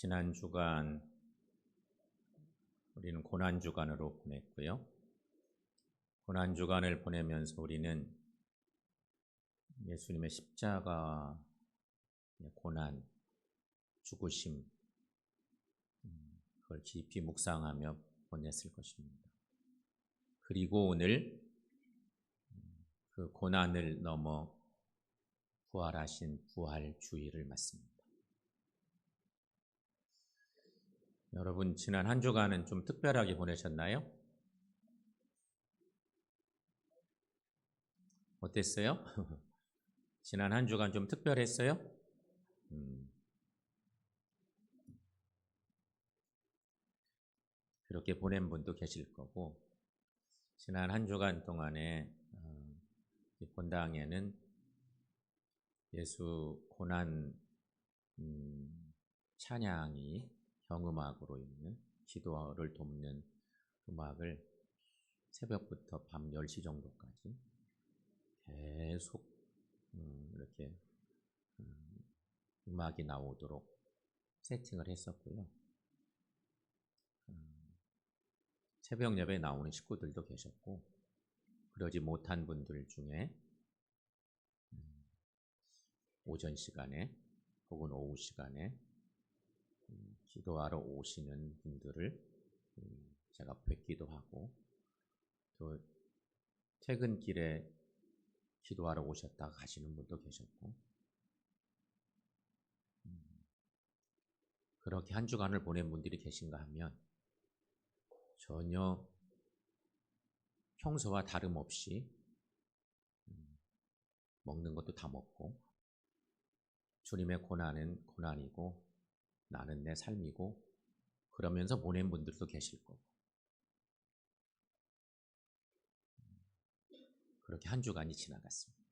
지난 주간 우리는 고난 주간으로 보냈고요. 고난 주간을 보내면서 우리는 예수님의 십자가, 고난, 죽으심, 그걸 깊이 묵상하며 보냈을 것입니다. 그리고 오늘 그 고난을 넘어 부활하신 부활주일을 맞습니다. 여러분, 지난 한 주간은 좀 특별하게 보내셨나요? 어땠어요? 지난 한 주간 좀 특별했어요? 그렇게 보낸 분도 계실 거고, 지난 한 주간 동안에 본당에는 예수 고난 찬양이 경음악으로 있는 기도를 돕는 음악을 새벽부터 밤 10시 정도까지 계속 이렇게 음악이 나오도록 세팅을 했었고요. 새벽 예배에 나오는 식구들도 계셨고, 그러지 못한 분들 중에 오전 시간에 혹은 오후 시간에 기도하러 오시는 분들을 제가 뵙기도 하고, 또 퇴근길에 기도하러 오셨다가 가시는 분도 계셨고, 그렇게 한 주간을 보낸 분들이 계신가 하면 전혀 평소와 다름없이 먹는 것도 다 먹고, 주님의 고난은 고난이고 나는 내 삶이고, 그러면서 보낸 분들도 계실 거고, 그렇게 한 주간이 지나갔습니다.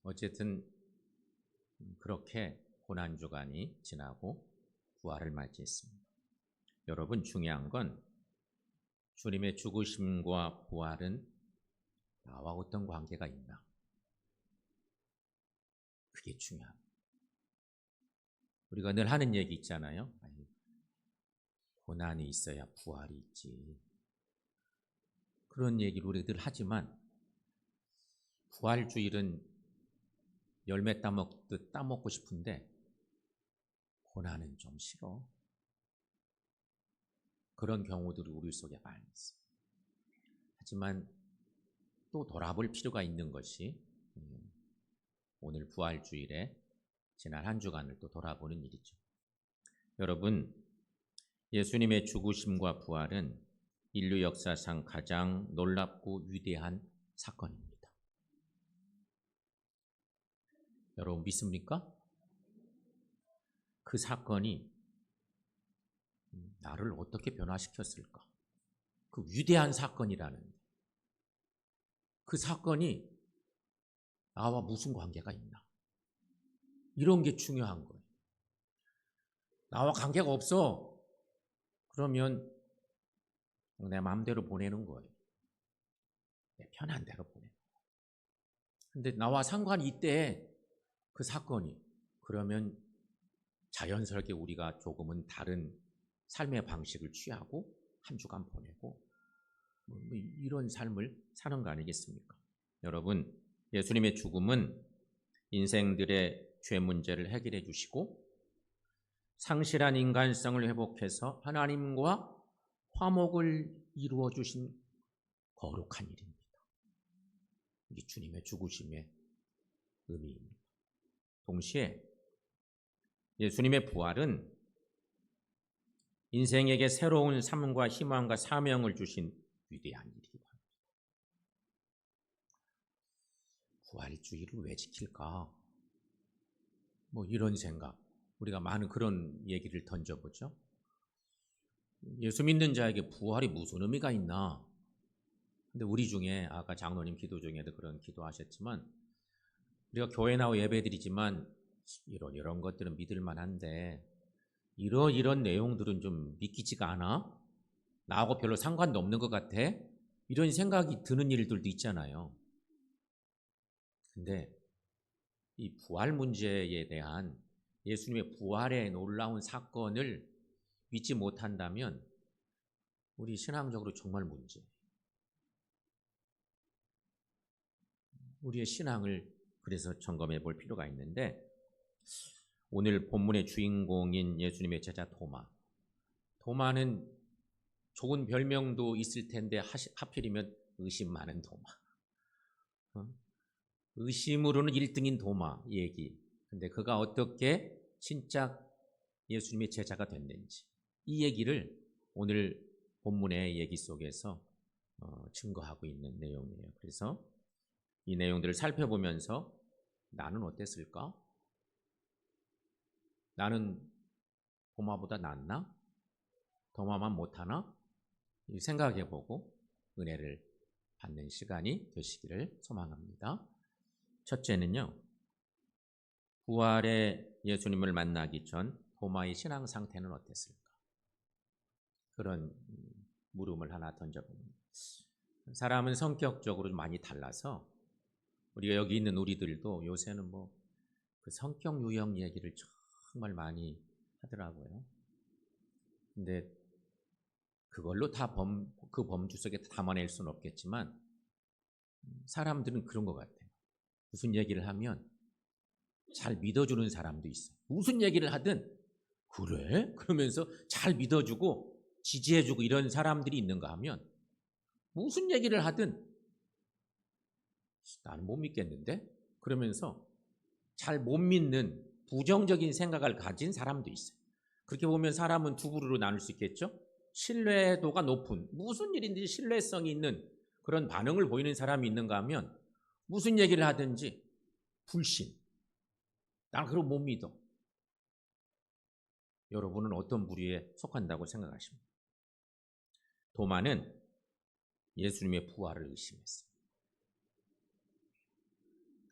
어쨌든 그렇게 고난 주간이 지나고 부활을 맞이했습니다. 여러분, 중요한 건 주님의 죽으심과 부활은 나와 어떤 관계가 있나? 그게 중요합니다. 우리가 늘 하는 얘기 있잖아요. 고난이 있어야 부활이 있지. 그런 얘기를 우리가 늘 하지만, 부활주일은 열매 따먹듯 따먹고 싶은데 고난은 좀 싫어. 그런 경우들이 우리 속에 많이 있어요. 하지만 또 돌아볼 필요가 있는 것이 오늘 부활주일에 지난 한 주간을 또 돌아보는 일이죠. 여러분, 예수님의 죽으심과 부활은 인류 역사상 가장 놀랍고 위대한 사건입니다. 여러분 믿습니까? 그 사건이 나를 어떻게 변화시켰을까? 그 위대한 사건이라는, 그 사건이 나와 무슨 관계가 있나? 이런 게 중요한 거예요. 나와 관계가 없어. 그러면 내 마음대로 보내는 거예요. 내 편한 대로 보내는 거예요. 근데 나와 상관이 있대, 그 사건이. 그러면 자연스럽게 우리가 조금은 다른 삶의 방식을 취하고 한 주간 보내고 이런 삶을 사는 거 아니겠습니까? 여러분, 예수님의 죽음은 인생들의 죄 문제를 해결해 주시고 상실한 인간성을 회복해서 하나님과 화목을 이루어 주신 거룩한 일입니다. 이게 주님의 죽으심의 의미입니다. 동시에 예수님의 부활은 인생에게 새로운 삶과 희망과 사명을 주신 위대한 일이기도 합니다. 부활주의를 왜 지킬까? 이런 생각, 우리가 많은 그런 얘기를 던져보죠. 예수 믿는 자에게 부활이 무슨 의미가 있나? 근데 우리 중에 아까 장로님 기도 중에도 그런 기도하셨지만, 우리가 교회 나와 예배드리지만 이런 것들은 믿을 만한데 이런 내용들은 좀 믿기지가 않아? 나하고 별로 상관도 없는 것 같아? 이런 생각이 드는 일들도 있잖아요. 근데 이 부활 문제에 대한 예수님의 부활의 놀라운 사건을 믿지 못한다면 우리 신앙적으로 정말 문제. 우리의 신앙을 그래서 점검해 볼 필요가 있는데, 오늘 본문의 주인공인 예수님의 제자 도마. 도마는 좋은 별명도 있을 텐데 하필이면 의심 많은 도마. 의심으로는 1등인 도마 얘기. 근데 그가 어떻게 진짜 예수님의 제자가 됐는지, 이 얘기를 오늘 본문의 얘기 속에서 증거하고 있는 내용이에요. 그래서 이 내용들을 살펴보면서 나는 어땠을까? 나는 도마보다 낫나? 도마만 못하나? 생각해보고 은혜를 받는 시간이 되시기를 소망합니다. 첫째는요, 부활의 예수님을 만나기 전 도마의 신앙 상태는 어땠을까? 그런 물음을 하나 던져봅니다. 사람은 성격적으로 많이 달라서 우리가 여기 있는 우리들도 요새는 그 성격 유형 얘기를 정말 많이 하더라고요. 근데 그걸로 다 그 범주 속에 담아낼 수는 없겠지만 사람들은 그런 것 같아요. 무슨 얘기를 하면 잘 믿어주는 사람도 있어요. 무슨 얘기를 하든 그래? 그러면서 잘 믿어주고 지지해주고 이런 사람들이 있는가 하면 무슨 얘기를 하든 나는 못 믿겠는데? 그러면서 잘 못 믿는 부정적인 생각을 가진 사람도 있어요. 그렇게 보면 사람은 두 부류로 나눌 수 있겠죠? 신뢰도가 높은, 무슨 일인지 신뢰성이 있는 그런 반응을 보이는 사람이 있는가 하면 무슨 얘기를 하든지 불신, 나는 그걸 못 믿어. 여러분은 어떤 부류에 속한다고 생각하십니까? 도마는 예수님의 부활을 의심했어요.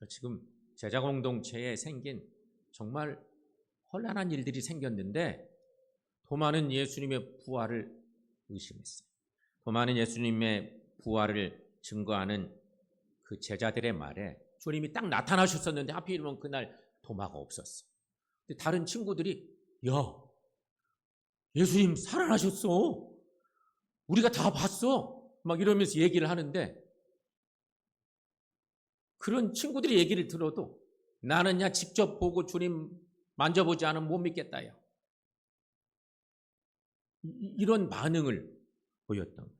지금 제자 공동체에 생긴 정말 혼란한 일들이 생겼는데 도마는 예수님의 부활을 의심했어요. 도마는 예수님의 부활을 증거하는 그 제자들의 말에 주님이 딱 나타나셨었는데 하필이면 그날 도마가 없었어. 근데 다른 친구들이 야, 예수님 살아나셨어. 우리가 다 봤어. 막 이러면서 얘기를 하는데 그런 친구들이 얘기를 들어도 나는 직접 보고 주님 만져보지 않으면 못 믿겠다요. 이런 반응을 보였던 거죠.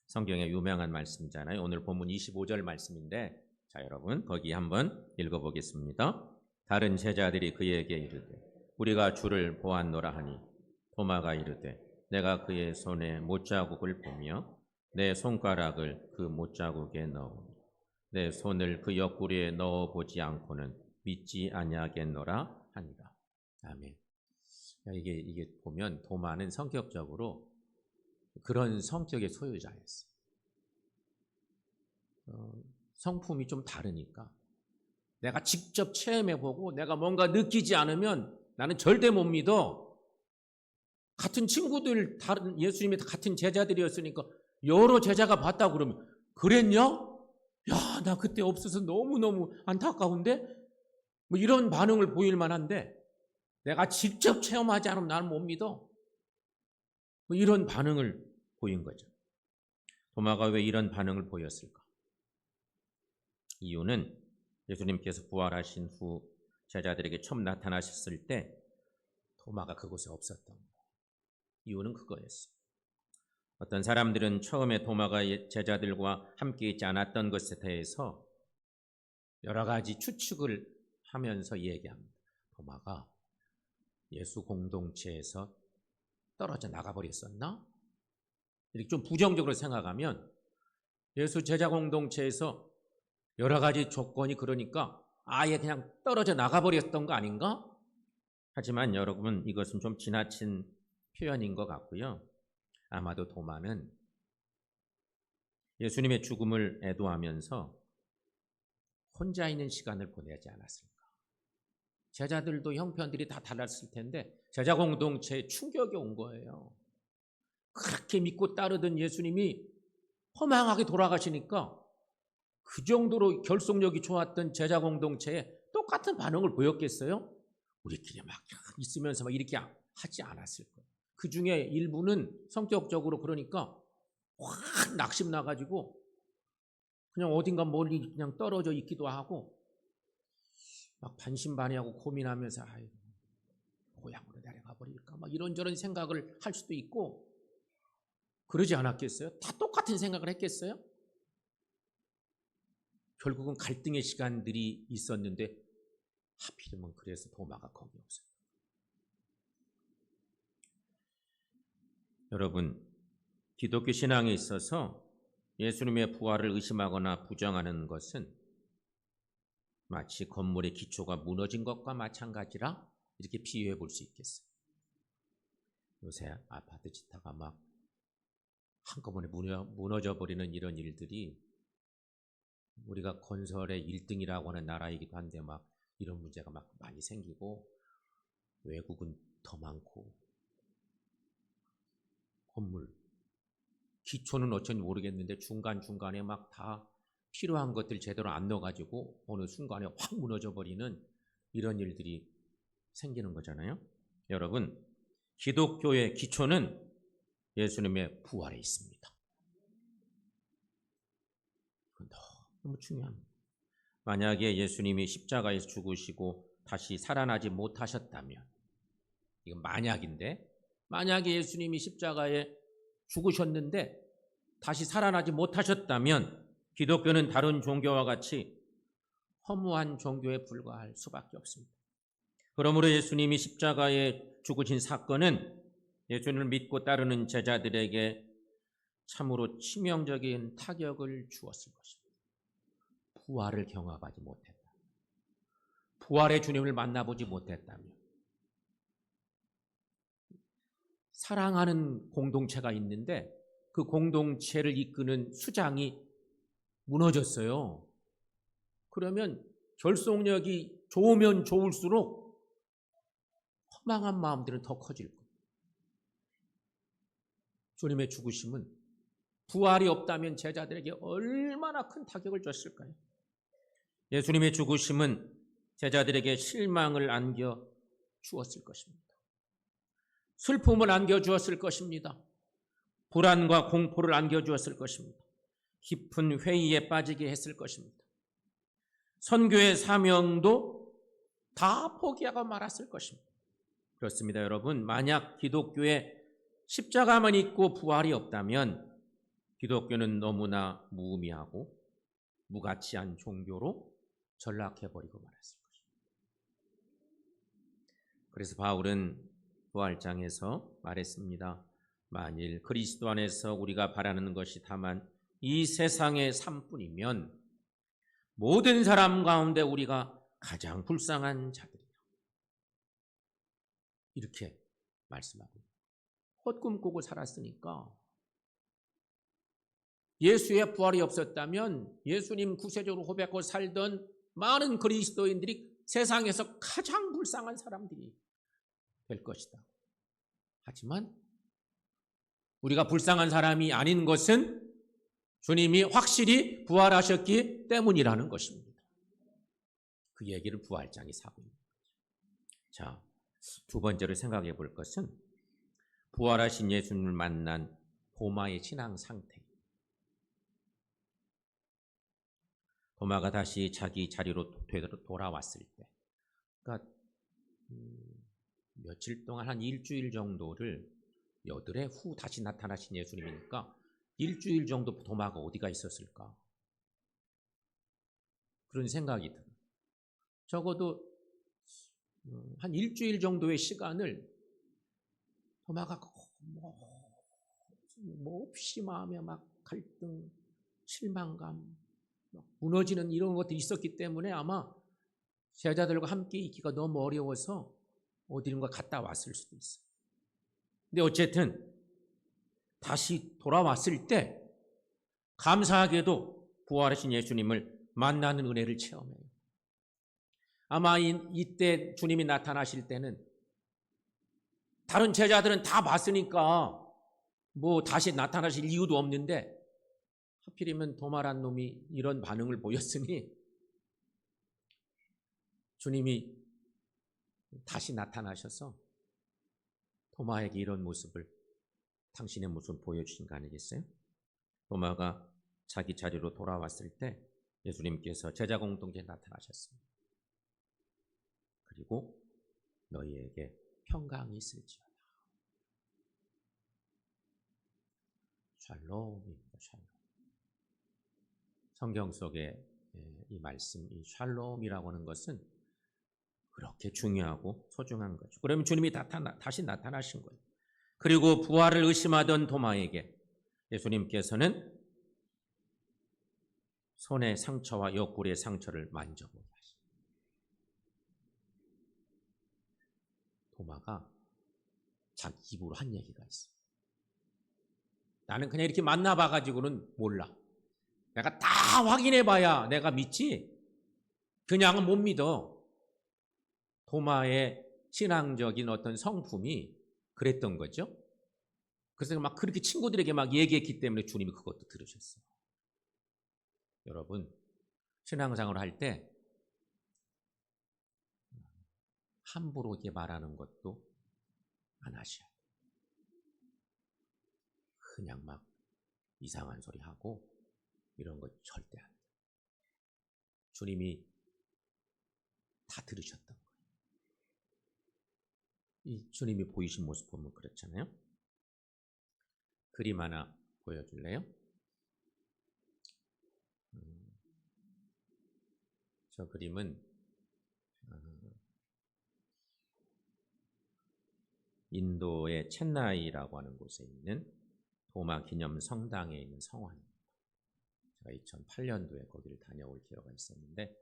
성경에 유명한 말씀이잖아요. 오늘 본문 25절 말씀인데 자 여러분 거기 한번 읽어보겠습니다. 다른 제자들이 그에게 이르되 우리가 주를 보았노라 하니 도마가 이르되 내가 그의 손에 못자국을 보며 내 손가락을 그 못자국에 넣으며 내 손을 그 옆구리에 넣어보지 않고는 믿지 아니하겠노라 하니라. 아멘. 이게 보면 도마는 성격적으로 그런 성격의 소유자였어요. 성품이 좀 다르니까 내가 직접 체험해보고 내가 뭔가 느끼지 않으면 나는 절대 못 믿어. 같은 친구들, 다른 예수님의 같은 제자들이었으니까 여러 제자가 봤다고 그러면 그랬냐? 야, 나 그때 없어서 너무너무 안타까운데? 이런 반응을 보일 만한데 내가 직접 체험하지 않으면 나는 못 믿어. 이런 반응을 보인 거죠. 도마가 왜 이런 반응을 보였을까? 이유는 예수님께서 부활하신 후 제자들에게 처음 나타나셨을 때 도마가 그곳에 없었던 거예요. 이유는 그거였어요. 어떤 사람들은 처음에 도마가 제자들과 함께 있지 않았던 것에 대해서 여러 가지 추측을 하면서 얘기합니다. 도마가 예수 공동체에서 떨어져 나가버렸었나? 이렇게 좀 부정적으로 생각하면 예수 제자 공동체에서 여러 가지 조건이 그러니까 아예 그냥 떨어져 나가버렸던 거 아닌가? 하지만 여러분 이것은 좀 지나친 표현인 것 같고요. 아마도 도마는 예수님의 죽음을 애도하면서 혼자 있는 시간을 보내지 않았을까? 제자들도 형편들이 다 달랐을 텐데 제자 공동체에 충격이 온 거예요. 그렇게 믿고 따르던 예수님이 허망하게 돌아가시니까 그 정도로 결속력이 좋았던 제자 공동체에 똑같은 반응을 보였겠어요? 우리끼리 막 있으면서 막 이렇게 하지 않았을 거예요. 그 중에 일부는 성격적으로 그러니까 확 낙심 나가지고 그냥 어딘가 멀리 그냥 떨어져 있기도 하고 막 반신반의하고 고민하면서 아이고 고향으로 내려가 버릴까 막 이런저런 생각을 할 수도 있고 그러지 않았겠어요? 다 똑같은 생각을 했겠어요? 결국은 갈등의 시간들이 있었는데 하필이면 그래서 도마가 거기 없어요. 여러분, 기독교 신앙에 있어서 예수님의 부활을 의심하거나 부정하는 것은 마치 건물의 기초가 무너진 것과 마찬가지라 이렇게 비유해 볼 수 있겠어요. 요새 아파트 짓다가 막 한꺼번에 무너져 버리는 이런 일들이 우리가 건설의 1등이라고 하는 나라이기도 한데 막 이런 문제가 막 많이 생기고 외국은 더 많고 건물 기초는 어쩐지 모르겠는데 중간중간에 막 다 필요한 것들 제대로 안 넣어가지고 어느 순간에 확 무너져 버리는 이런 일들이 생기는 거잖아요. 여러분, 기독교의 기초는 예수님의 부활에 있습니다. 그건 너무 중요합니다. 만약에 예수님이 십자가에서 죽으시고 다시 살아나지 못하셨다면, 이건 만약인데, 만약에 예수님이 십자가에 죽으셨는데 다시 살아나지 못하셨다면 기독교는 다른 종교와 같이 허무한 종교에 불과할 수밖에 없습니다. 그러므로 예수님이 십자가에 죽으신 사건은 예수님을 믿고 따르는 제자들에게 참으로 치명적인 타격을 주었을 것입니다. 부활을 경험하지 못했다. 부활의 주님을 만나보지 못했다면 사랑하는 공동체가 있는데 그 공동체를 이끄는 수장이 무너졌어요. 그러면 결속력이 좋으면 좋을수록 허망한 마음들은 더 커질 거예요. 주님의 죽으심은 부활이 없다면 제자들에게 얼마나 큰 타격을 줬을까요? 예수님의 죽으심은 제자들에게 실망을 안겨 주었을 것입니다. 슬픔을 안겨 주었을 것입니다. 불안과 공포를 안겨 주었을 것입니다. 깊은 회의에 빠지게 했을 것입니다. 선교의 사명도 다 포기하고 말았을 것입니다. 그렇습니다, 여러분. 만약 기독교에 십자가만 있고 부활이 없다면 기독교는 너무나 무의미하고 무가치한 종교로 전락해버리고 말았을 것입니다. 그래서 바울은 부활장에서 말했습니다. 만일 그리스도 안에서 우리가 바라는 것이 다만 이 세상의 삶뿐이면 모든 사람 가운데 우리가 가장 불쌍한 자들이다. 이렇게 말씀하고 헛꿈 꾸고 살았으니까 예수의 부활이 없었다면 예수님 구세주로 고백하고 살던 많은 그리스도인들이 세상에서 가장 불쌍한 사람들이 될 것이다. 하지만 우리가 불쌍한 사람이 아닌 것은 주님이 확실히 부활하셨기 때문이라는 것입니다. 그 얘기를 부활장이 사고 있는 거죠. 자, 두 번째로 생각해 볼 것은 부활하신 예수님을 만난 도마의 신앙 상태. 도마가 다시 자기 자리로 돌아왔을 때, 그러니까 며칠 동안 한 일주일 정도를 여드레 후 다시 나타나신 예수님이니까 일주일 정도 도마가 어디가 있었을까? 그런 생각이 들어요. 적어도 한 일주일 정도의 시간을 도마가 뭐 없이 마음에 막 갈등, 실망감, 막 무너지는 이런 것들이 있었기 때문에 아마 제자들과 함께 있기가 너무 어려워서 어디론가 갔다 왔을 수도 있어요. 근데 어쨌든 다시 돌아왔을 때 감사하게도 부활하신 예수님을 만나는 은혜를 체험해요. 아마 이때 주님이 나타나실 때는 다른 제자들은 다 봤으니까 뭐 다시 나타나실 이유도 없는데 하필이면 도마란 놈이 이런 반응을 보였으니 주님이 다시 나타나셔서 도마에게 이런 모습을, 당신의 모습을 보여주신 거 아니겠어요? 도마가 자기 자리로 돌아왔을 때 예수님께서 제자 공동체에 나타나셨습니다. 그리고 너희에게 평강이 있을지어다. 샬롬입니다. 샬롬. 성경 속에 이 말씀, 이 샬롬이라고 하는 것은 그렇게 중요하고 소중한 거죠. 그러면 주님이 다시 나타나신 거예요. 그리고 부활을 의심하던 도마에게 예수님께서는 손의 상처와 옆구리의 상처를 만져보게 하십니다. 도마가 자기 입으로 한 얘기가 있어요. 나는 그냥 이렇게 만나봐가지고는 몰라. 내가 다 확인해봐야 내가 믿지. 그냥은 못 믿어. 도마의 신앙적인 어떤 성품이 그랬던 거죠. 그래서 막 그렇게 친구들에게 막 얘기했기 때문에 주님이 그것도 들으셨어요. 여러분, 신앙생활을 할 때 함부로 이렇게 말하는 것도 안 하셔야 돼요. 그냥 막 이상한 소리 하고 이런 거 절대 안 돼요. 주님이 다 들으셨던 거예요. 이 주님이 보이신 모습 보면 그렇잖아요. 그림 하나 보여줄래요? 저 그림은 인도의 첸나이라고 하는 곳에 있는 도마 기념 성당에 있는 성화입니다. 제가 2008년도에 거기를 다녀올 기회가 있었는데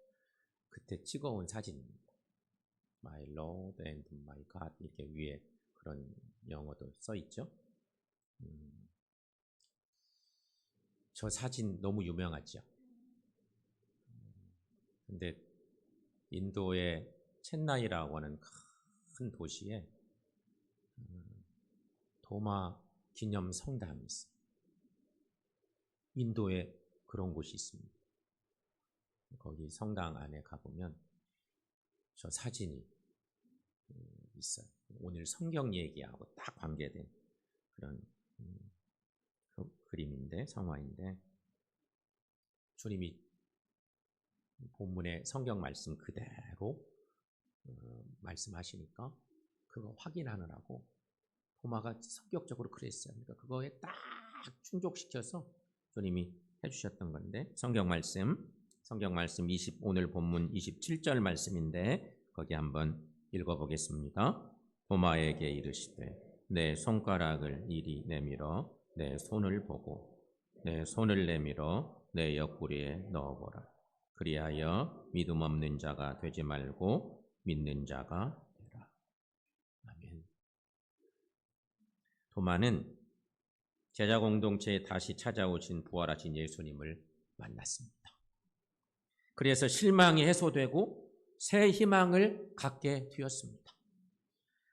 그때 찍어온 사진입니다. My Lord and my God 이렇게 위에 그런 영어도 써 있죠. 저 사진 너무 유명하죠. 근데 인도의 첸나이라고 하는 큰 도시에 도마 기념 성당이 있어요. 인도에 그런 곳이 있습니다. 거기 성당 안에 가보면 저 사진이 있어요. 오늘 성경 얘기하고 딱 관계된 그런 그림인데, 성화인데, 주님이 본문의 성경 말씀 그대로 말씀하시니까 그거 확인하느라고 도마가 성격적으로 그랬어요. 그러니까 그거에 딱 충족시켜서 주님이 해주셨던 건데, 성경 말씀 오늘 본문 27절 말씀인데 거기 한번 읽어보겠습니다. 도마에게 이르시되 내 손가락을 이리 내밀어 내 손을 보고 내 손을 내밀어 내 옆구리에 넣어보라. 그리하여 믿음 없는 자가 되지 말고 믿는 자가 되라. 아멘. 도마는 제자 공동체에 다시 찾아오신 부활하신 예수님을 만났습니다. 그래서 실망이 해소되고 새 희망을 갖게 되었습니다.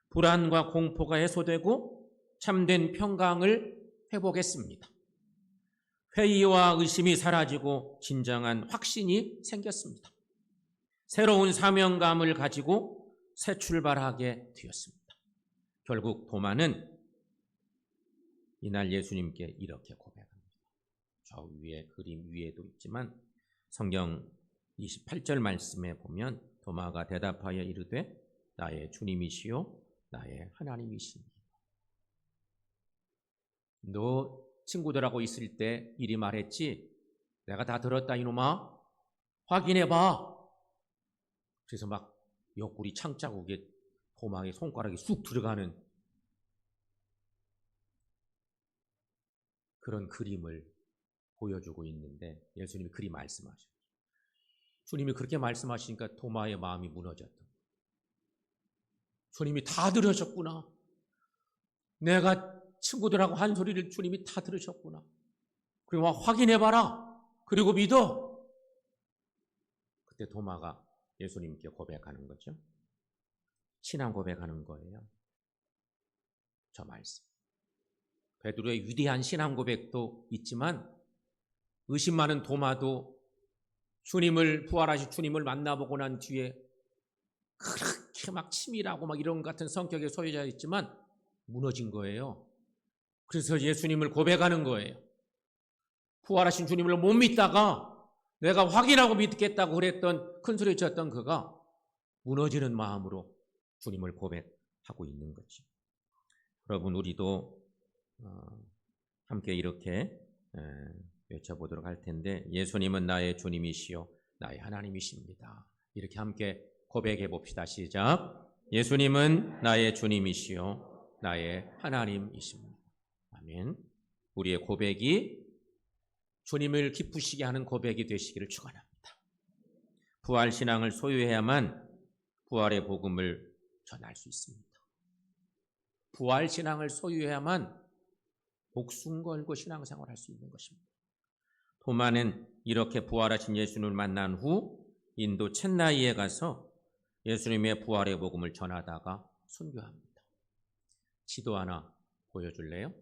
불안과 공포가 해소되고 참된 평강을 회복했습니다. 회의와 의심이 사라지고 진정한 확신이 생겼습니다. 새로운 사명감을 가지고 새 출발하게 되었습니다. 결국 도마는 이날 예수님께 이렇게 고백합니다. 저 위에 그림 위에도 있지만 성경 28절 말씀에 보면 도마가 대답하여 이르되 나의 주님이시요 나의 하나님이시니. 너 친구들하고 있을 때 이리 말했지? 내가 다 들었다 이놈아. 확인해봐. 그래서 막 옆구리 창자국에 도마에 손가락이 쑥 들어가는 그런 그림을 보여주고 있는데 예수님이 그리 말씀하셔요. 주님이 그렇게 말씀하시니까 도마의 마음이 무너졌다. 주님이 다 들으셨구나. 내가 친구들하고 한 소리를 주님이 다 들으셨구나. 그리고 확인해봐라. 그리고 믿어. 그때 도마가 예수님께 고백하는 거죠. 신앙 고백하는 거예요. 저 말씀. 베드로의 위대한 신앙 고백도 있지만 의심 많은 도마도 주님을 부활하신 주님을 만나보고 난 뒤에 그렇게 그렇게 막 치밀하고 막 이런 같은 성격의 소유자였지만 무너진 거예요. 그래서 예수님을 고백하는 거예요. 부활하신 주님을 못 믿다가 내가 확인하고 믿겠다고 그랬던 큰 소리 쳤던 그가 무너지는 마음으로 주님을 고백하고 있는 거죠. 여러분, 우리도 함께 이렇게 외쳐보도록 할 텐데, 예수님은 나의 주님이시요 나의 하나님이십니다. 이렇게 함께 고백해 봅시다. 시작. 예수님은 나의 주님이시요 나의 하나님이십니다. 아멘. 우리의 고백이 주님을 기쁘시게 하는 고백이 되시기를 축원합니다. 부활신앙을 소유해야만 부활의 복음을 전할 수 있습니다. 부활신앙을 소유해야만 목숨 걸고 신앙생활을 할 수 있는 것입니다. 도마는 이렇게 부활하신 예수님을 만난 후 인도 첸나이에 가서 예수님의 부활의 복음을 전하다가 순교합니다. 지도 하나 보여줄래요?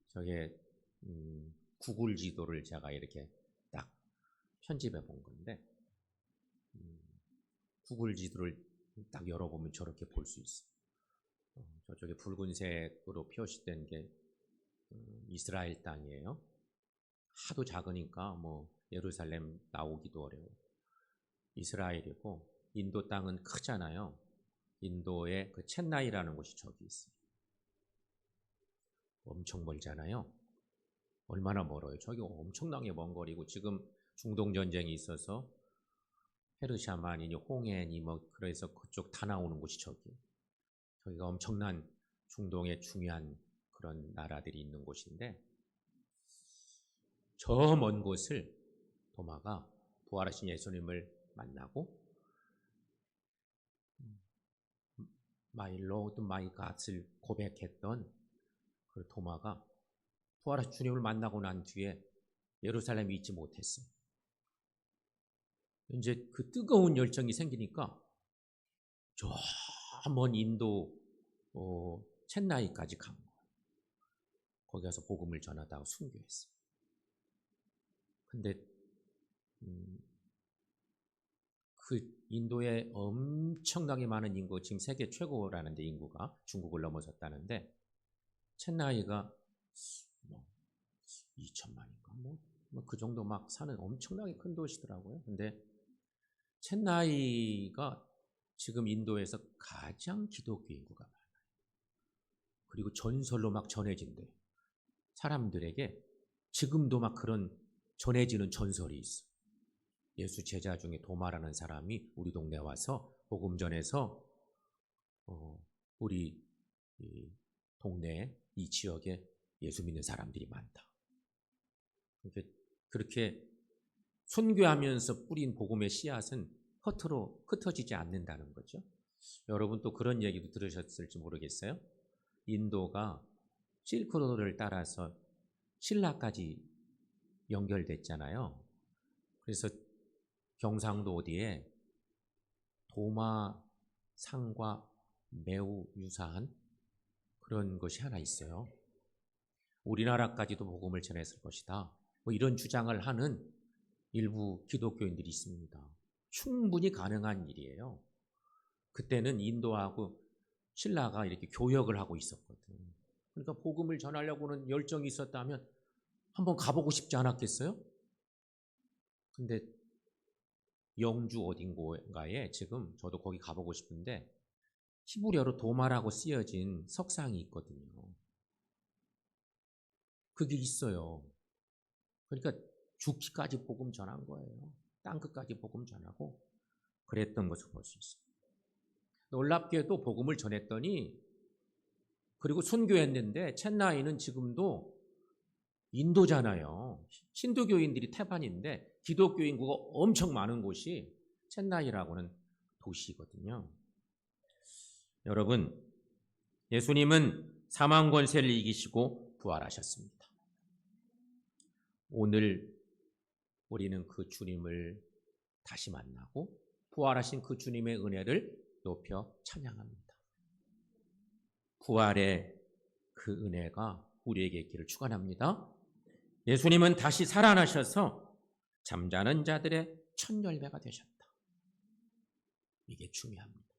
저게 구글 지도를 제가 이렇게 딱 편집해 본 건데, 구글 지도를 딱 열어보면 저렇게 볼 수 있어요. 저쪽에 붉은색으로 표시된 게 이스라엘 땅이에요. 하도 작으니까 뭐 예루살렘 나오기도 어려워요. 이스라엘이고, 인도 땅은 크잖아요. 인도의 그 첸나이라는 곳이 저기 있어요. 엄청 멀잖아요. 얼마나 멀어요? 저기 엄청나게 먼 거리고, 지금 중동 전쟁이 있어서 페르시아만이니 홍해니 뭐 그래서 그쪽 다 나오는 곳이 저기가 엄청난 중동의 중요한 그런 나라들이 있는 곳인데, 저 먼 곳을 도마가 부활하신 예수님을 만나고 My Lord, My God을 고백했던 그 도마가 부활하신 주님을 만나고 난 뒤에 예루살렘에 있지 못했어요. 이제 그 뜨거운 열정이 생기니까 저 먼 인도 첸나이까지 간 거예요. 거기 가서 복음을 전하다가 순교했어요. 근데 그 인도에 엄청나게 많은 인구, 지금 세계 최고라는데, 인구가 중국을 넘어섰다는데, 첸나이가 뭐 2천만인가 뭐 그 정도 막 사는 엄청나게 큰 도시더라고요. 근데 첸나이가 지금 인도에서 가장 기독교 인구가 많아요. 그리고 전설로 막 전해진대요. 사람들에게 지금도 막 그런 전해지는 전설이 있어. 예수 제자 중에 도마라는 사람이 우리 동네 와서 복음 전해서 우리 이 동네 이 지역에 예수 믿는 사람들이 많다. 그렇게 순교하면서 뿌린 복음의 씨앗은 흩어지지 않는다는 거죠. 여러분 또 그런 얘기도 들으셨을지 모르겠어요. 인도가 실크로드를 따라서 신라까지 연결됐잖아요. 그래서 경상도 어디에 도마상과 매우 유사한 그런 것이 하나 있어요. 우리나라까지도 복음을 전했을 것이다. 뭐 이런 주장을 하는 일부 기독교인들이 있습니다. 충분히 가능한 일이에요. 그때는 인도하고 신라가 이렇게 교역을 하고 있었거든. 그러니까 복음을 전하려고는 열정이 있었다면 한번 가보고 싶지 않았겠어요? 근데 영주 어딘가에 지금 저도 거기 가보고 싶은데 히브리어로 도마라고 쓰여진 석상이 있거든요. 그게 있어요. 그러니까 죽기까지 복음 전한 거예요. 땅끝까지 복음 전하고 그랬던 것을 볼 수 있어요. 놀랍게도 복음을 전했더니, 그리고 순교했는데, 첸나이는 지금도 인도잖아요. 힌두교인들이 태반인데 기독교 인구가 엄청 많은 곳이 첸나이라고는 도시거든요. 여러분, 예수님은 사망 권세를 이기시고 부활하셨습니다. 오늘 우리는 그 주님을 다시 만나고 부활하신 그 주님의 은혜를 높여 찬양합니다. 부활의 그 은혜가 우리에게 있기를 축원합니다. 예수님은 다시 살아나셔서 잠자는 자들의 첫 열매가 되셨다. 이게 중요합니다.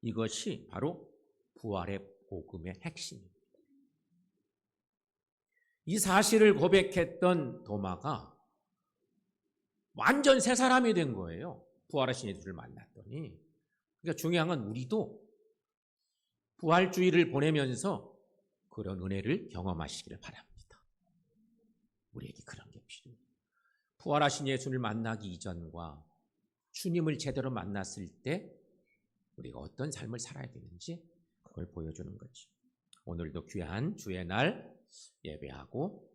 이것이 바로 부활의 복음의 핵심입니다. 이 사실을 고백했던 도마가 완전 새 사람이 된 거예요. 부활하신 예수를 만났더니. 그러니까 중요한 건 우리도 부활주의를 보내면서 그런 은혜를 경험하시기를 바랍니다. 우리에게 그런 게 필요해요. 부활하신 예수를 만나기 이전과 주님을 제대로 만났을 때 우리가 어떤 삶을 살아야 되는지 그걸 보여주는 거죠. 오늘도 귀한 주의 날 예배하고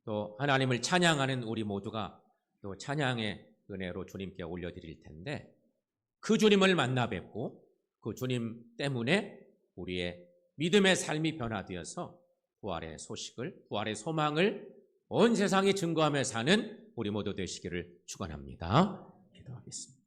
또 하나님을 찬양하는 우리 모두가 또 찬양의 은혜로 주님께 올려드릴 텐데 그 주님을 만나 뵙고 그 주님 때문에 우리의 믿음의 삶이 변화되어서 부활의 소식을, 부활의 소망을 온 세상에 증거하며 사는 우리 모두 되시기를 축원합니다. 기도하겠습니다.